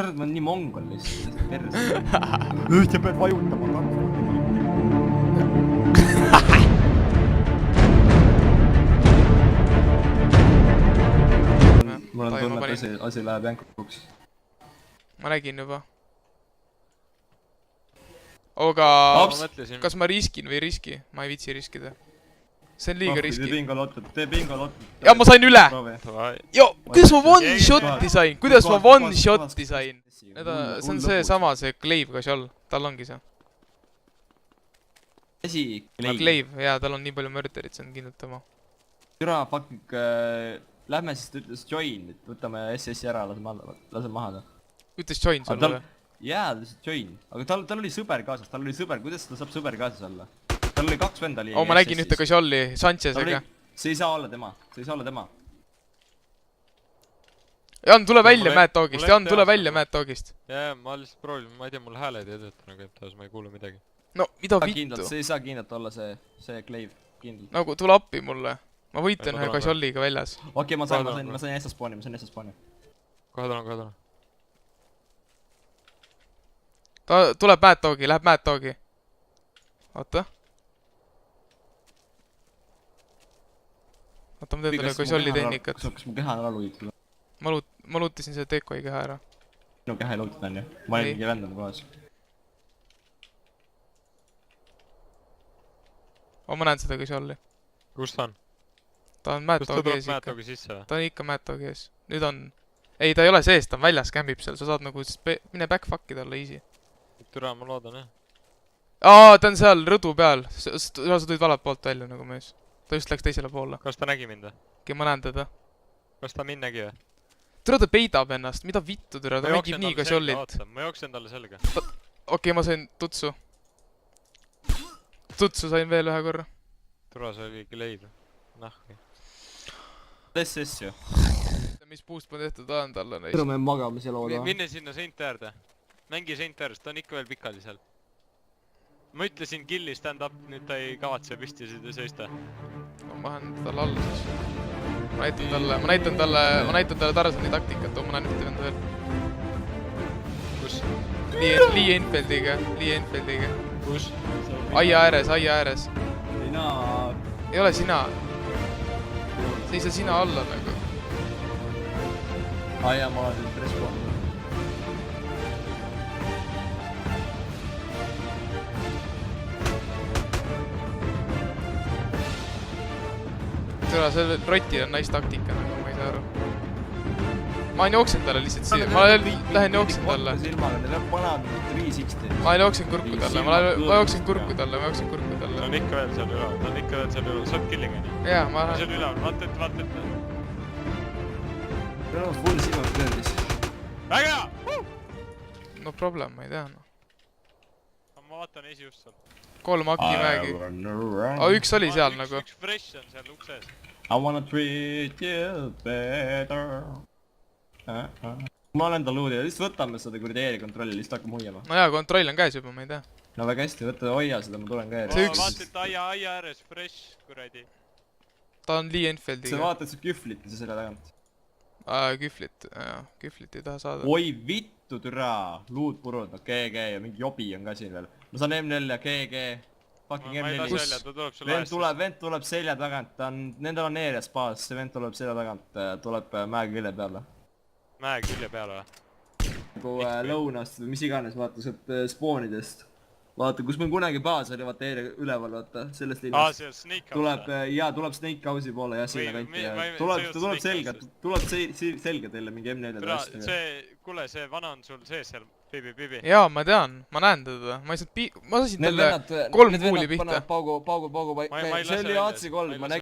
Ma nii mongol lihtsalt, perse. Sa pead vajutama. Mul on tunne, et asi läheb jänkuks. Ma nägin juba. Aga kas ma riskin või ei riski? Ma ei viitsi riskida. See on liiga riski. Tee bingolotut. Ja ma sain üle! Jo, kuidas ma one-shoti sain? Kuidas ma one-shoti sain? See on see sama, see Glaive ka seal. Tal ongi see. Glaive, jaa, tal on nii palju mörderit, see on kindlalt oma. Türa, fuck, lähme siis ta ütles join, et võtame SS-i ära, lase maha ta. Ütles join sulle või? Jaa, ta ütles join. Aga tal oli sõber kaasas, kuidas ta saab sõber kaasas olla? Tal oli 2 venda oli. Ma nägin ühte Kajolli Sanchezega. See ei saa olla tema, Jan, tule välja Mad Dogist, Jan, tule välja Mad Dogist. Jaa, ma lihtsalt proovin, ma ei tea, mul hääled ei tööta nagu etteas, ma ei kuule midagi. No, mida vittu? See ei saa kindlalt olla see Glaive, kindlalt. Nagu, tule appi mulle. Ma võitan ühe Kajolliga väljas. Okei, ma sain SS-spooni, Kohe tulen. Ta tuleb Mad Dogi, läheb Mad Dogi. Oota. Oota, ma teen talle Kajolli tehnikat. Kas mu keha on ära luitud? Ma luutisin selle Dekoi keha ära. Minu keha ei luutud on ju? Ma olin mingi vändam kohas. Ma näen seda Kajolli. Kus ta on? Ta on Mad Kus ta Dogi tuleb ees Mad ikka. Dogi sisse või? Ta on ikka Mad Dogi ees. Nüüd on... Ei, ta ei ole sees, ta on väljas, kämbib seal. Sa saad nagu... Mine backfuck'i talle easy. Türa, ma loodan, jah. Ta on seal rõdu peal. Sa tulid valalt poolt välja nagu mees. Ta just läks teisele poole. Kas ta nägi mind või? Ma näen teda. Kas ta mind nägi või? Türa, ta peidab ennast. Mida vittu, türa? Ta mängib nii Kajollit. Ma jooksen talle selga. Okei, ma sain tutsu. Tutsu sain veel ühe korra. Türa, see oli Glaive. Nahki. SS ju. Mis puust ma tehtud on talle neist. Türa, me magame seal oola. Minne sinna seint äärde. Mängi seint äärde, ta on ikka veel pikali seal. Ma ütlesin killi stand up, nüüd ta ei kavatse püsti seista. Ma lähen talle alla siis. Ma näitan talle Tarzani taktikat, ma näen ühte venda veel. Kus? Lee Enfeldiga. Kus? Aia ääres. Sina... Ei ole sina. Seisa sina alla nagu. Aia, ma olen nüüd respawn. Tule, sellel rotil on nice taktika nagu, ma ei saa aru. Ma jooksen talle lihtsalt siia, ma lähen jooksen talle. Ma jooksen kurku talle, ma jooksen kurku talle. Ta on ikka veel seal üleval, sa oled killing on ju? Jaa, ma lähen. See on üleval, vaata ette. Tänu full silmad tõendis. Väga! No problem, ma ei tea. Ma vaatan esijust seal. 3 haki mäegi. Üks oli seal nagu. Üks fresh on seal uksees. I wanna treat you better. Ma olen tal luudi ja lihtsalt võtame seda kuradi e-kontrolli, lihtsalt hakkame hoiama. No jaa, kontroll on käes juba, ma ei tea. No väga hästi, võtta hoia seda, ma tulen ka järgi. Vaata, et aia ääres fresh, kuradi. Ta on Lee Enfeldiga. Sa vaatad see küflit ja selle tagant. Küflit, jaa, küflit ei taha saada. Oi vittu türa, luud purud, no GG ja mingi jobi on ka siin veel. Ma saan M4 ja GG. Fucking M4. Vend tuleb selja tagant, nendel on eerias baas, see vend tuleb selja tagant, tuleb mäe külje peale. Mäe külje peale või? Nagu lõunast või mis iganes, vaata sealt spoonidest. Vaata, kus meil kunagi baas oli, vaata eeri üleval, vaata, sellest linnast. See on Snake House. Tuleb Snake House'i poole ja sinna kanti ja tuleb selga teile mingi M4 tõesti. Kuule, see vana on sul sees seal, Bibi. Jaa, ma tean, ma näen teda. Ma sain talle 3 kuuli pihta. See oli AC3, ma nägin.